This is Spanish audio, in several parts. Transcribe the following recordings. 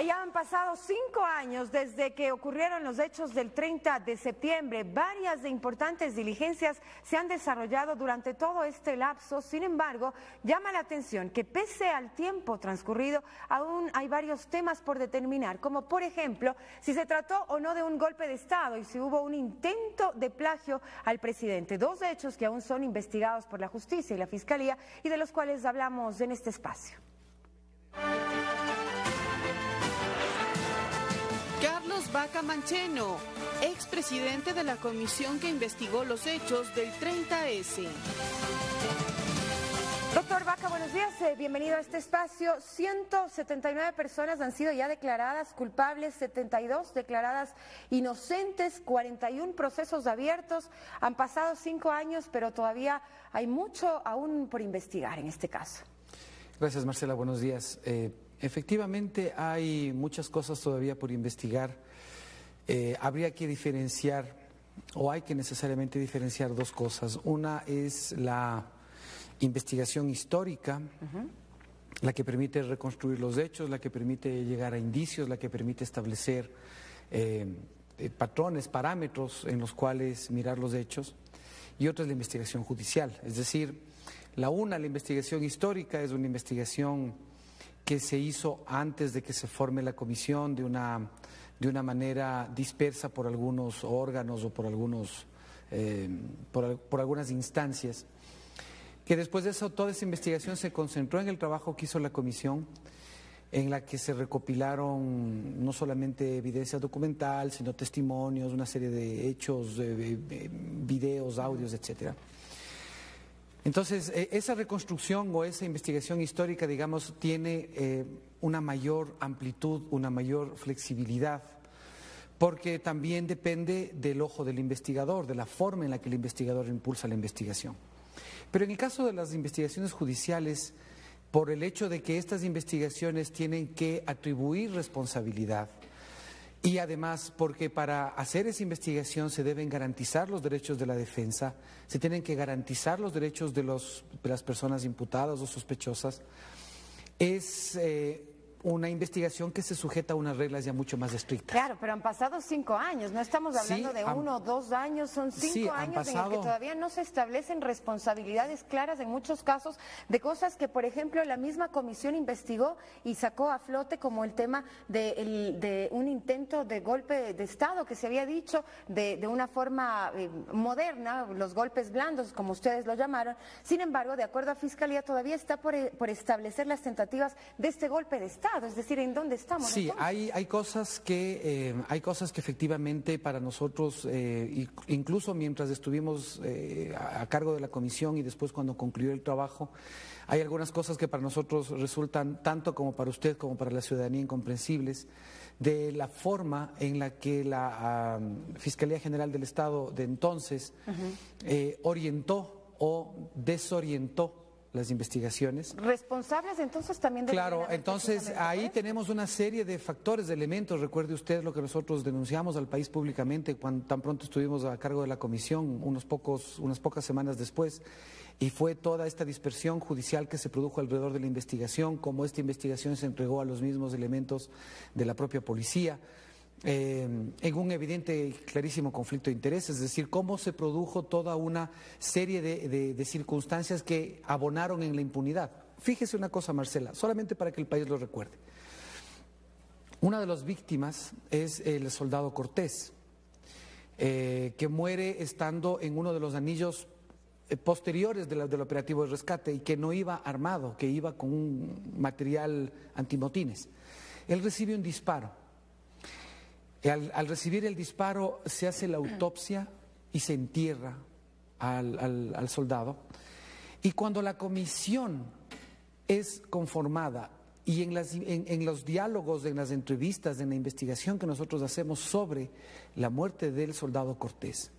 Ya han pasado 5 años desde que ocurrieron los hechos del 30 de septiembre. Varias e importantes diligencias se han desarrollado durante todo este lapso. Sin embargo, llama la atención que pese al tiempo transcurrido, aún hay varios temas por determinar, como por ejemplo, si se trató o no de un golpe de Estado y si hubo un intento de plagio al presidente. 2 hechos que aún son investigados por la justicia y la fiscalía y de los cuales hablamos en este espacio. Carlos Vaca Mancheno, expresidente de la comisión que investigó los hechos del 30S. Doctor Vaca, buenos días, bienvenido a este espacio. 179 personas han sido ya declaradas culpables, 72 declaradas inocentes, 41 procesos abiertos. Han pasado 5 años, pero todavía hay mucho aún por investigar en este caso. Gracias, Marcela, buenos días. Efectivamente hay muchas cosas todavía por investigar. Habría que diferenciar, o hay que necesariamente diferenciar 2 cosas. Una es la investigación histórica, la que permite reconstruir los hechos, la que permite llegar a indicios, la que permite establecer patrones, parámetros en los cuales mirar los hechos. Y otra es la investigación judicial, es decir, la investigación histórica es una investigación que se hizo antes de que se forme la comisión de una manera dispersa por algunos órganos o por algunas instancias, que después de eso toda esa investigación se concentró en el trabajo que hizo la comisión, en la que se recopilaron no solamente evidencia documental, sino testimonios, una serie de hechos, videos, audios, etcétera. Entonces, esa reconstrucción o esa investigación histórica, digamos, tiene una mayor amplitud, una mayor flexibilidad, porque también depende del ojo del investigador, de la forma en la que el investigador impulsa la investigación. Pero en el caso de las investigaciones judiciales, por el hecho de que estas investigaciones tienen que atribuir responsabilidad, y además porque para hacer esa investigación se deben garantizar los derechos de la defensa, se tienen que garantizar los derechos de las personas imputadas o sospechosas, es una investigación que se sujeta a unas reglas ya mucho más estrictas. Claro, pero han pasado 5 años, no estamos hablando de 1 o 2 años, son 5 años en los que todavía no se establecen responsabilidades claras en muchos casos de cosas que, por ejemplo, la misma comisión investigó y sacó a flote, como el tema de un intento de golpe de Estado que se había dicho de una forma moderna, los golpes blandos, como ustedes lo llamaron. Sin embargo, de acuerdo a Fiscalía, todavía está por establecer las tentativas de este golpe de Estado. Es decir, ¿en dónde estamos? Sí, hay cosas que efectivamente para nosotros, incluso mientras estuvimos a cargo de la comisión y después cuando concluyó el trabajo, hay algunas cosas que para nosotros resultan, tanto como para usted como para la ciudadanía, incomprensibles, de la forma en la que la Fiscalía General del Estado de entonces orientó o desorientó las investigaciones. ¿Responsables entonces también de... Claro, entonces ahí tenemos una serie de factores, de elementos. Recuerde usted lo que nosotros denunciamos al país públicamente cuando tan pronto estuvimos a cargo de la comisión, unas pocas semanas después, y fue toda esta dispersión judicial que se produjo alrededor de la investigación, como esta investigación se entregó a los mismos elementos de la propia policía, en un evidente y clarísimo conflicto de intereses, es decir, cómo se produjo toda una serie de circunstancias que abonaron en la impunidad. Fíjese una cosa, Marcela, solamente para que el país lo recuerde. Una de las víctimas es el soldado Cortés, que muere estando en uno de los anillos posteriores del operativo de rescate y que no iba armado, que iba con un material antimotines. Él recibe un disparo. Al recibir el disparo se hace la autopsia y se entierra al soldado. Y cuando la comisión es conformada y en los diálogos, en las entrevistas, en la investigación que nosotros hacemos sobre la muerte del soldado Cortés,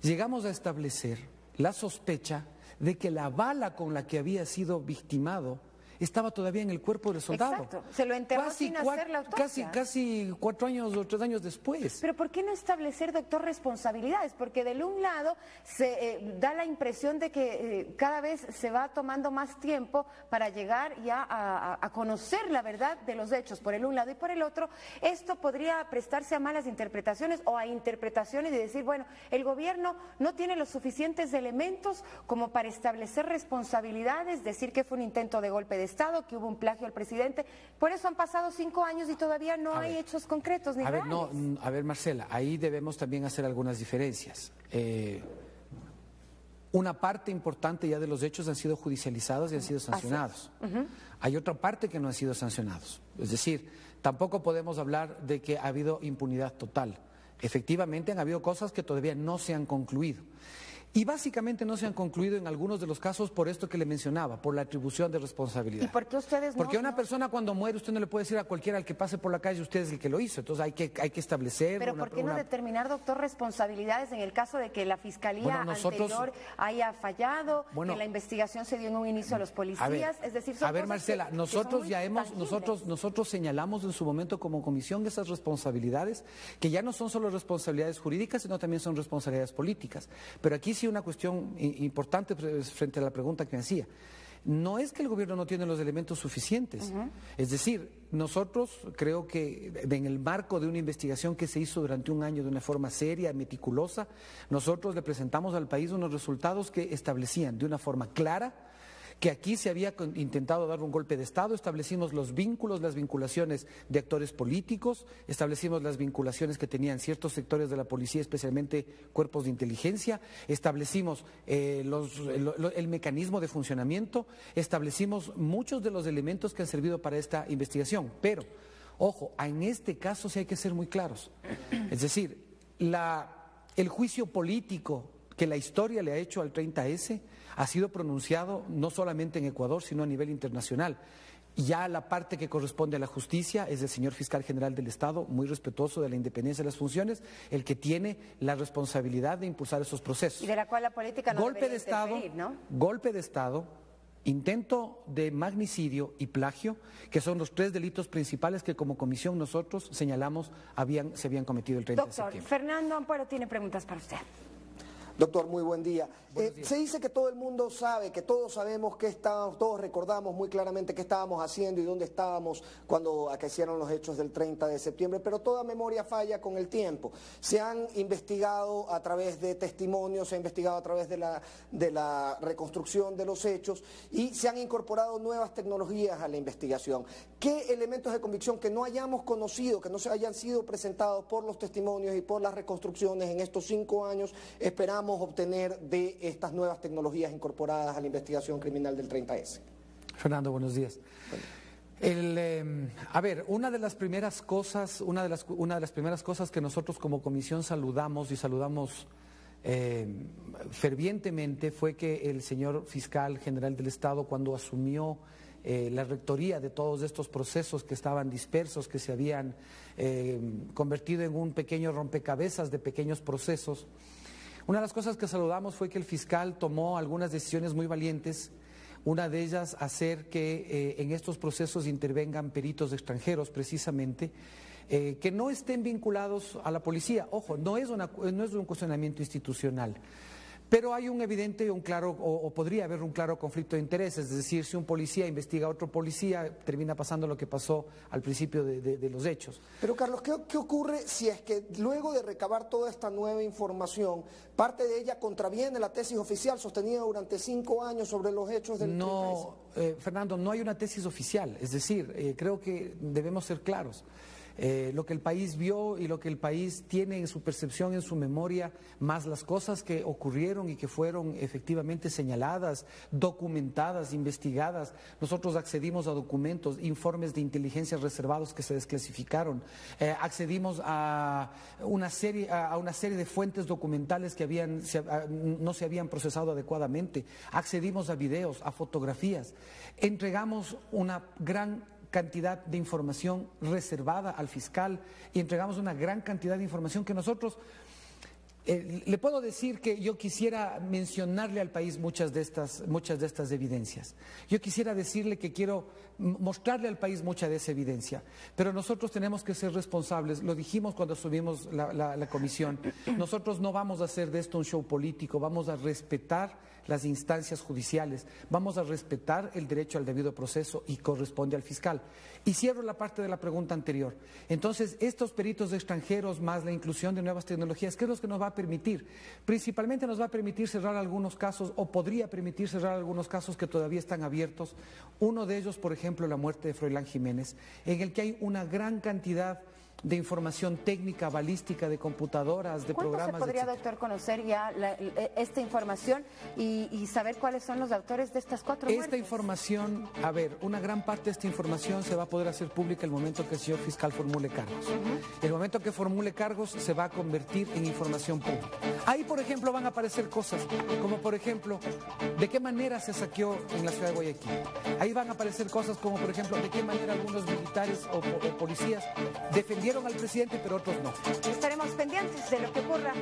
llegamos a establecer la sospecha de que la bala con la que había sido victimado estaba todavía en el cuerpo del soldado. Exacto, se lo enterró sin hacer la autopsia. Casi 4 años o 3 años después. Pero ¿por qué no establecer, doctor, responsabilidades? Porque de un lado se da la impresión de que cada vez se va tomando más tiempo para llegar ya a conocer la verdad de los hechos, por el un lado, y por el otro, esto podría prestarse a malas interpretaciones o a interpretaciones y decir, bueno, el gobierno no tiene los suficientes elementos como para establecer responsabilidades, decir que fue un intento de golpe de Estado, que hubo un plagio al presidente. Por eso han pasado 5 años y todavía no hay hechos concretos ni reales. A ver, Marcela, ahí debemos también hacer algunas diferencias. Una parte importante ya de los hechos han sido judicializados y han sido sancionados. Hay otra parte que no han sido sancionados. Es decir, tampoco podemos hablar de que ha habido impunidad total. Efectivamente han habido cosas que todavía no se han concluido. Y básicamente no se han concluido en algunos de los casos por esto que le mencionaba, por la atribución de responsabilidad. ¿Y por qué ustedes no? Porque una persona cuando muere, usted no le puede decir a cualquiera al que pase por la calle, usted es el que lo hizo. Entonces hay que establecer... Pero ¿por qué no determinar, doctor, responsabilidades en el caso de que la fiscalía anterior haya fallado, que la investigación se dio en un inicio a los policías? Es decir, son cosas Marcela, nosotros señalamos en su momento como comisión esas responsabilidades, que ya no son solo responsabilidades jurídicas, sino también son responsabilidades políticas. Pero aquí sí una cuestión importante frente a la pregunta que me hacía. No es que el gobierno no tiene los elementos suficientes. Es decir, nosotros creo que en el marco de una investigación que se hizo durante un año de una forma seria, meticulosa, nosotros le presentamos al país unos resultados que establecían de una forma clara que aquí se había intentado dar un golpe de Estado. Establecimos los vínculos, las vinculaciones de actores políticos, establecimos las vinculaciones que tenían ciertos sectores de la policía, especialmente cuerpos de inteligencia, establecimos el mecanismo de funcionamiento, establecimos muchos de los elementos que han servido para esta investigación. Pero, ojo, en este caso sí hay que ser muy claros. Es decir, el juicio político que la historia le ha hecho al 30S ha sido pronunciado no solamente en Ecuador, sino a nivel internacional. Ya la parte que corresponde a la justicia es el señor fiscal general del Estado, muy respetuoso de la independencia de las funciones, el que tiene la responsabilidad de impulsar esos procesos. Y de la cual la política no debería interferir, ¿no? Golpe de Estado, intento de magnicidio y plagio, que son los 3 delitos principales que como comisión nosotros señalamos se habían cometido el 30 de septiembre. Doctor, Fernando Ampuero tiene preguntas para usted. Doctor, muy buen día. Se dice que todo el mundo sabe, que todos sabemos qué estábamos, todos recordamos muy claramente qué estábamos haciendo y dónde estábamos cuando acaecieron los hechos del 30 de septiembre, pero toda memoria falla con el tiempo. Se han investigado a través de testimonios, se ha investigado a través de la reconstrucción de los hechos y se han incorporado nuevas tecnologías a la investigación. ¿Qué elementos de convicción que no hayamos conocido, que no se hayan sido presentados por los testimonios y por las reconstrucciones en estos 5 años esperamos obtener de estas nuevas tecnologías incorporadas a la investigación criminal del 30S? Fernando, buenos días. A ver, una de las primeras cosas que nosotros como comisión saludamos fervientemente fue que el señor fiscal general del Estado, cuando asumió la rectoría de todos estos procesos que estaban dispersos, que se habían convertido en un pequeño rompecabezas de pequeños procesos, una de las cosas que saludamos fue que el fiscal tomó algunas decisiones muy valientes. Una de ellas, hacer que en estos procesos intervengan peritos extranjeros, precisamente, que no estén vinculados a la policía. Ojo, no es un cuestionamiento institucional, pero hay un evidente, un claro, o podría haber un claro conflicto de intereses. Es decir, si un policía investiga a otro policía, termina pasando lo que pasó al principio de los hechos. Pero Carlos, ¿qué ocurre si es que luego de recabar toda esta nueva información, parte de ella contraviene la tesis oficial sostenida durante 5 años sobre los hechos del 30S? No, Fernando, no hay una tesis oficial. Es decir, creo que debemos ser claros. Lo que el país vio y lo que el país tiene en su percepción, en su memoria, más las cosas que ocurrieron y que fueron efectivamente señaladas, documentadas, investigadas. Nosotros accedimos a documentos, informes de inteligencia reservados que se desclasificaron, accedimos a una serie de fuentes documentales que no se habían procesado adecuadamente, accedimos a videos, a fotografías, entregamos una gran cantidad de información reservada al fiscal y entregamos una gran cantidad de información que nosotros Le puedo decir que yo quisiera mencionarle al país muchas de estas evidencias. Yo quisiera decirle que quiero mostrarle al país mucha de esa evidencia, pero nosotros tenemos que ser responsables. Lo dijimos cuando subimos la comisión. Nosotros no vamos a hacer de esto un show político, vamos a respetar las instancias judiciales, vamos a respetar el derecho al debido proceso y corresponde al fiscal. Y cierro la parte de la pregunta anterior. Entonces, estos peritos extranjeros más la inclusión de nuevas tecnologías, ¿qué es lo que nos va a permitir? Principalmente nos va a permitir cerrar algunos casos, o podría permitir cerrar algunos casos que todavía están abiertos. Uno de ellos, por ejemplo, la muerte de Froilán Jiménez, en el que hay una gran cantidad de información técnica, balística, de computadoras, de programas. ¿Cuándo se podría, doctor, conocer ya esta información y saber cuáles son los autores de estas 4 muertes? Esta información, a ver, una gran parte de esta información se va a poder hacer pública el momento que el señor fiscal formule cargos. El momento que formule cargos se va a convertir en información pública. Ahí, por ejemplo, van a aparecer cosas como, por ejemplo, de qué manera se saqueó en la ciudad de Guayaquil. Ahí van a aparecer cosas como, por ejemplo, de qué manera algunos militares o policías defendieron al presidente, pero otros no. Estaremos pendientes de lo que ocurra.